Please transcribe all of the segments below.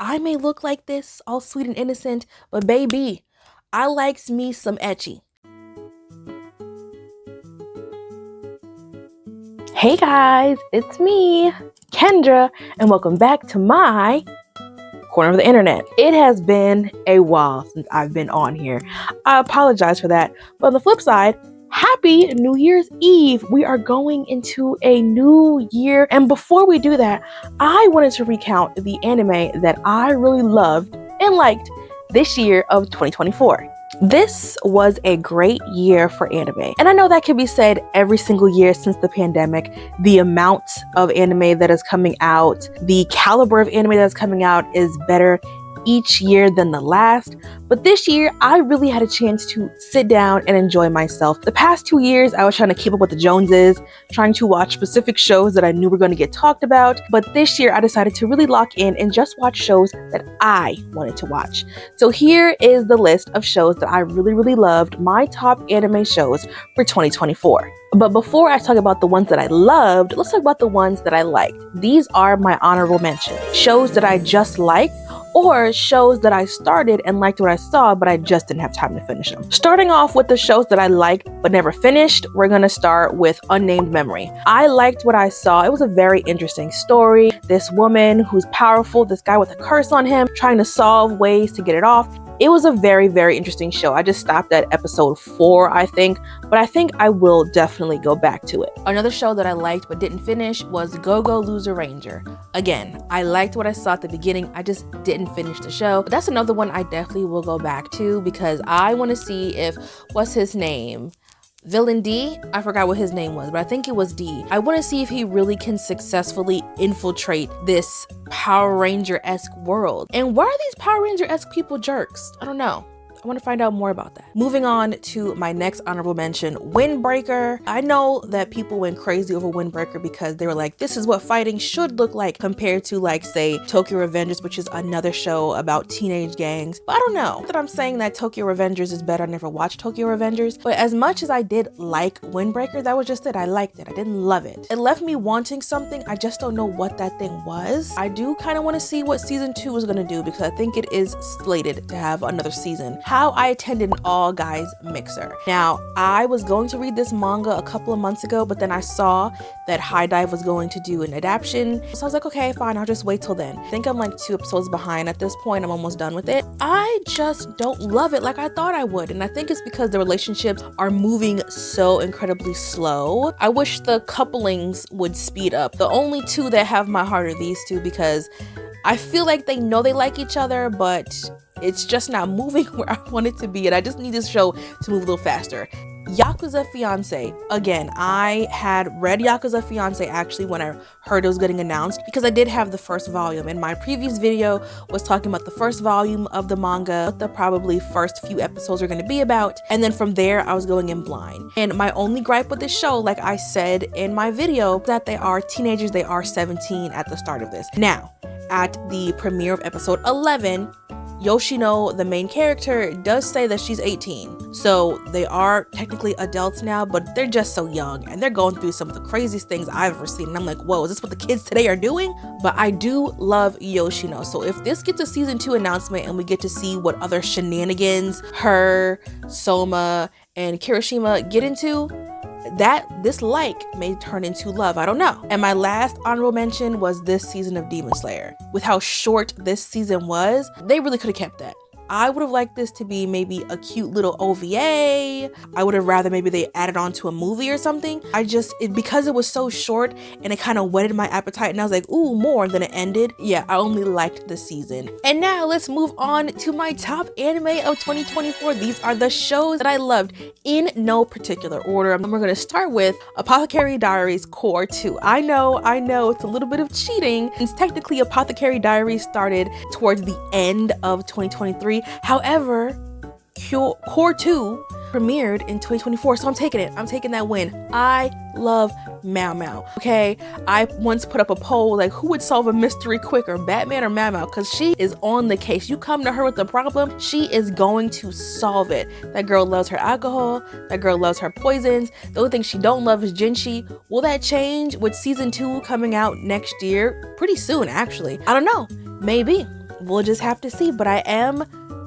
I may look like this, all sweet and innocent, but baby, I likes me some ecchi. Hey guys, it's me, Kendra, and welcome back to my corner of the internet. It has been a while since I've been on here. I apologize for that, but on the flip side, happy New Year's Eve. We are going into a new year, and before we do that, I wanted to recount the anime that I really loved and liked this year of 2024. This was a great year for anime, and I know that can be said every single year since the pandemic. The amount of anime that is coming out, the caliber of anime that's coming out is better each year than the last, but this year I really had a chance to sit down and enjoy myself. The past 2 years I was trying to keep up with the Joneses, trying to watch specific shows that I knew were going to get talked about, but this year I decided to really lock in and just watch shows that I wanted to watch. So here is the list of shows that I really loved, my top anime shows for 2024. But before I talk about the ones that I loved, let's talk about the ones that I liked. These are my honorable mentions. Shows that I just liked, or shows that I started and liked what I saw, but I just didn't have time to finish them. Starting off with the shows that I liked but never finished, we're gonna start with Unnamed Memory. I liked what I saw. It was a very interesting story. This woman who's powerful, this guy with a curse on him, trying to solve ways to get it off. It was a very interesting show. I just stopped at episode 4, I think, but I think I will definitely go back to it. Another show that I liked but didn't finish was Go-Go Loser Ranger. Again, I liked what I saw at the beginning. I just didn't finish the show. But that's another one I definitely will go back to because I want to see if, what's his name? Villain D? I forgot what his name was, but I think it was D. I want to see if he really can successfully infiltrate this Power Ranger-esque world. And why are these Power Ranger-esque people jerks? I don't know. I want to find out more about that. Moving on to my next honorable mention, Windbreaker. I know that people went crazy over Windbreaker because they were like, this is what fighting should look like compared to, like, say, Tokyo Revengers, which is another show about teenage gangs. But I don't know that I'm saying that Tokyo Revengers is better. I never watched Tokyo Revengers, but as much as I did like Windbreaker, that was just it. I liked it. I didn't love it. It left me wanting something. I just don't know what that thing was. I do kind of want to see what season 2 is going to do because I think it is slated to have another season. How I attended an all guys mixer. Now, I was going to read this manga a couple of months ago, but then I saw that HiDive was going to do an adaptation. So I was like, okay, fine, I'll just wait till then. I think I'm like 2 episodes behind at this point. I'm almost done with it. I just don't love it like I thought I would. And I think it's because the relationships are moving so incredibly slow. I wish the couplings would speed up. The only 2 that have my heart are these 2 because I feel like they know they like each other, but it's just not moving where I want it to be, and I just need this show to move a little faster. Yakuza Fiance. Again, I had read Yakuza Fiance actually when I heard it was getting announced because I did have the first volume, and my previous video was talking about the first volume of the manga, what the probably first few episodes are going to be about, and then from there I was going in blind. And my only gripe with this show, like I said in my video, that they are teenagers. They are 17 at the start of this. Now, at the premiere of episode 11, Yoshino, the main character, does say that she's 18. So they are technically adults now, but they're just so young and they're going through some of the craziest things I've ever seen. And I'm like, whoa, is this what the kids today are doing? But I do love Yoshino. So if this gets a season 2 announcement and we get to see what other shenanigans her, Soma, and Kirishima get into, that dislike may turn into love. I don't know. And my last honorable mention was this season of Demon Slayer. With how short this season was, they really could have kept that. I would have liked this to be maybe a cute little OVA. I would have rather maybe they added on to a movie or something. Because it was so short and it kind of whetted my appetite and I was like, ooh, more than it ended. Yeah, I only liked the season. And now let's move on to my top anime of 2024. These are the shows that I loved in no particular order. And we're gonna start with Apothecary Diaries Core 2. I know, it's a little bit of cheating since technically Apothecary Diaries started towards the end of 2023. However, Core 2 premiered in 2024, so I'm taking it. I'm taking that win. I love Mao Mao, okay? I once put up a poll, like, who would solve a mystery quicker, Batman or Mao Mao? Because she is on the case. You come to her with a problem, she is going to solve it. That girl loves her alcohol. That girl loves her poisons. The only thing she don't love is Jinshi. Will that change with season 2 coming out next year? Pretty soon, actually. I don't know. Maybe. we'll just have to see. But I am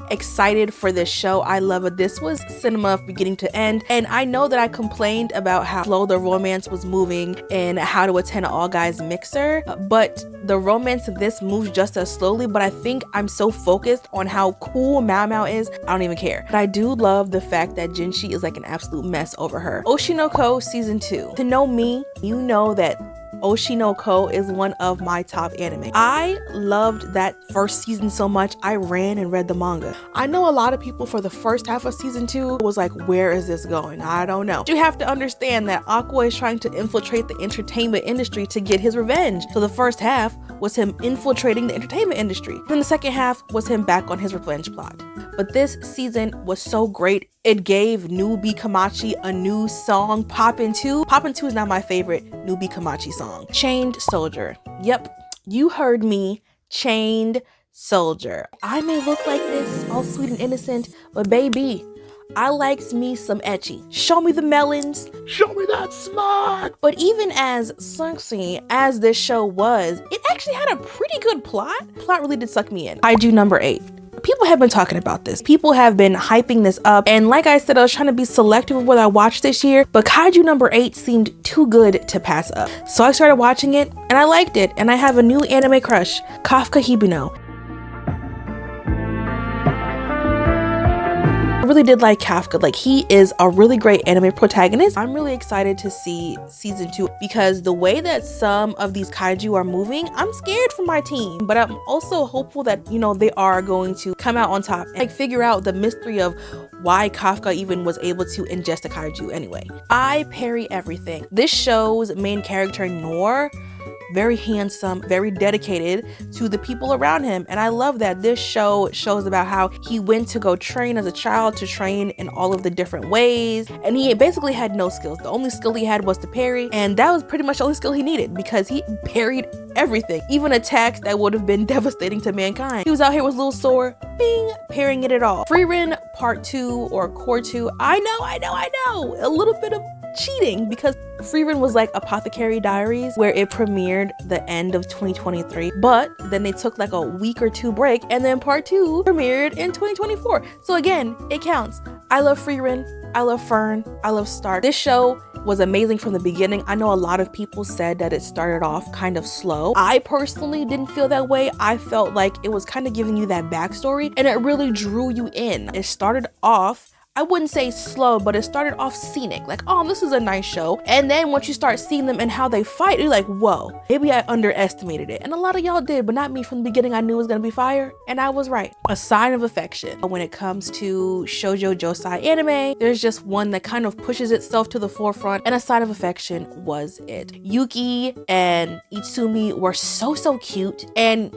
excited for this show. I love it. This was cinema beginning to end, and I know that I complained about how slow the romance was moving and How to Attend an All Guys Mixer, but the romance of this moves just as slowly. But I think I'm so focused on how cool Mao Mao is, I don't even care. But I do love the fact that Jinshi is like an absolute mess over her. Oshinoko season 2. To know me, you know that Oshinoko is one of my top anime. I loved that first season so much, I ran and read the manga. I know a lot of people for the first half of season 2 was like, where is this going? I don't know. You have to understand that Aqua is trying to infiltrate the entertainment industry to get his revenge. So the first half was him infiltrating the entertainment industry. Then the second half was him back on his revenge plot. But this season was so great. It gave Nubi Kamachi a new song, Poppin' 2. Poppin' 2 is not my favorite Nubi Kamachi song. Chained Soldier. Yep, you heard me. Chained Soldier. I may look like this, all sweet and innocent, but baby, I likes me some ecchi. Show me the melons. Show me that smart. But even as sexy as this show was, it actually had a pretty good plot. Plot really did suck me in. Kaiju number 8. People have been talking about this. People have been hyping this up. And like I said, I was trying to be selective of what I watched this year, but Kaiju number 8 seemed too good to pass up. So I started watching it and I liked it. And I have a new anime crush, Kafka Hibino. I really did like Kafka. Like, he is a really great anime protagonist. I'm really excited to see season 2 because the way that some of these kaiju are moving, I'm scared for my team, but I'm also hopeful that, you know, they are going to come out on top and like figure out the mystery of why Kafka even was able to ingest a kaiju anyway. I parry everything. This show's main character, Noor, very handsome, very dedicated to the people around him. And I love that this show shows about how he went to go train as a child, to train in all of the different ways. And he basically had no skills. The only skill he had was to parry. And that was pretty much the only skill he needed because he parried everything, even attacks that would have been devastating to mankind. He was out here with a little sword, bing, parrying it at all. Frieren part 2 or core 2. I know, a little bit of cheating because Frieren was like Apothecary Diaries, where it premiered the end of 2023, but then they took like a week or 2 break, and then part 2 premiered in 2024. So again, it counts. I love Frieren, I love Fern, I love Stark. This show was amazing from the beginning. I know a lot of people said that it started off kind of slow. I personally didn't feel that way. I felt like it was kind of giving you that backstory, and it really drew you in. It started off, I wouldn't say slow, but it started off scenic. Like, oh, this is a nice show. And then once you start seeing them and how they fight, you're like, whoa, maybe I underestimated it. And a lot of y'all did, but not me. From the beginning, I knew it was gonna be fire, and I was right. A sign of affection. When it comes to shoujo josei anime, there's just one that kind of pushes itself to the forefront, and a sign of affection was it. Yuki and Itsumi were so cute, and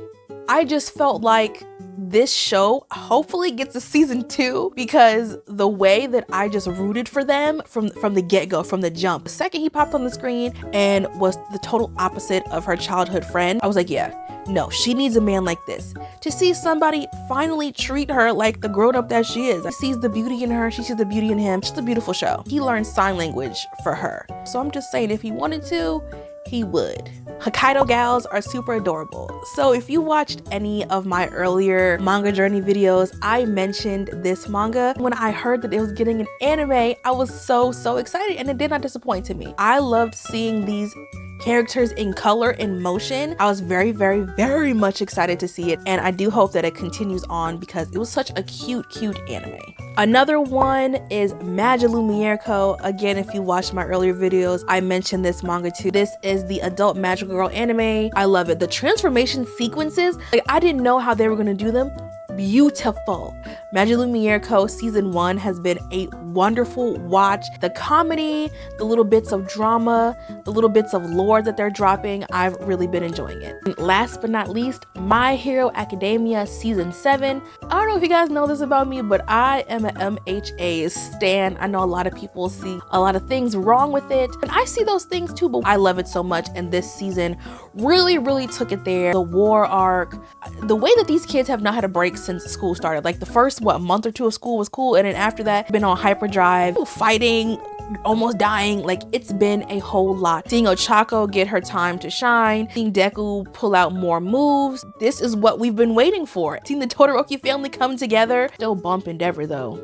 I just felt like this show hopefully gets a season 2 because the way that I just rooted for them from the get-go, from the jump. The second he popped on the screen and was the total opposite of her childhood friend, I was like, yeah, no, she needs a man like this. To see somebody finally treat her like the grown-up that she is. He sees the beauty in her, she sees the beauty in him. It's just a beautiful show. He learned sign language for her. So I'm just saying, if he wanted to, he would. Hokkaido gals are super adorable. So if you watched any of my earlier manga journey videos, I mentioned this manga. When I heard that it was getting an anime, I was so excited, and it did not disappoint to me. I loved seeing these characters in color, in motion. I was very much excited to see it, and I do hope that it continues on because it was such a cute anime. Another one is Majilu Mierko. Again, if you watched my earlier videos, I mentioned this manga too. This is the adult magical girl anime. I love it. The transformation sequences, like, I didn't know how they were gonna do them. Beautiful. Majilu Mierko season 1 has been a wonderful watch. The comedy, the little bits of drama, the little bits of lore that they're dropping, I've really been enjoying it. And last but not least, My Hero Academia season 7. I don't know if you guys know this about me, but I am an MHA stan. I know a lot of people see a lot of things wrong with it, and I see those things too, but I love it so much, and this season really took it there. The war arc, the way that these kids have not had a break since school started. Like the first month or 2 of school was cool, and then after that been on hyperdrive, fighting, almost dying. Like, it's been a whole lot. Seeing Ochako get her time to shine, seeing Deku pull out more moves. This is what we've been waiting for. Seeing the Todoroki family come together. Still bump Endeavor though.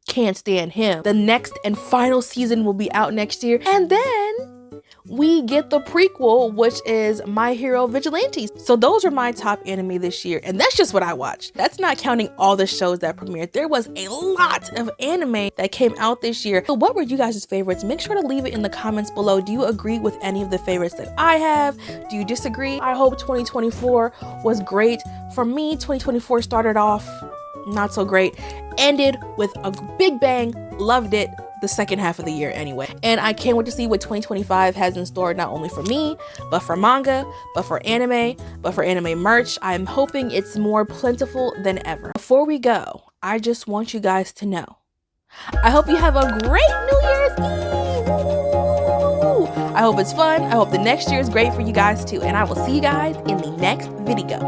Can't stand him. The next and final season will be out next year. And then we get the prequel, which is My Hero Vigilantes. So those are my top anime this year. And that's just what I watched. That's not counting all the shows that premiered. There was a lot of anime that came out this year. So what were you guys' favorites? Make sure to leave it in the comments below. Do you agree with any of the favorites that I have? Do you disagree? I hope 2024 was great. For me, 2024 started off not so great, ended with a big bang. Loved it. The second half of the year anyway. And I can't wait to see what 2025 has in store, not only for me, but for manga, but for anime merch. I'm hoping it's more plentiful than ever. Before we go, I just want you guys to know, I hope you have a great New Year's Eve. Woo! I hope it's fun. I hope the next year is great for you guys too. And I will see you guys in the next video.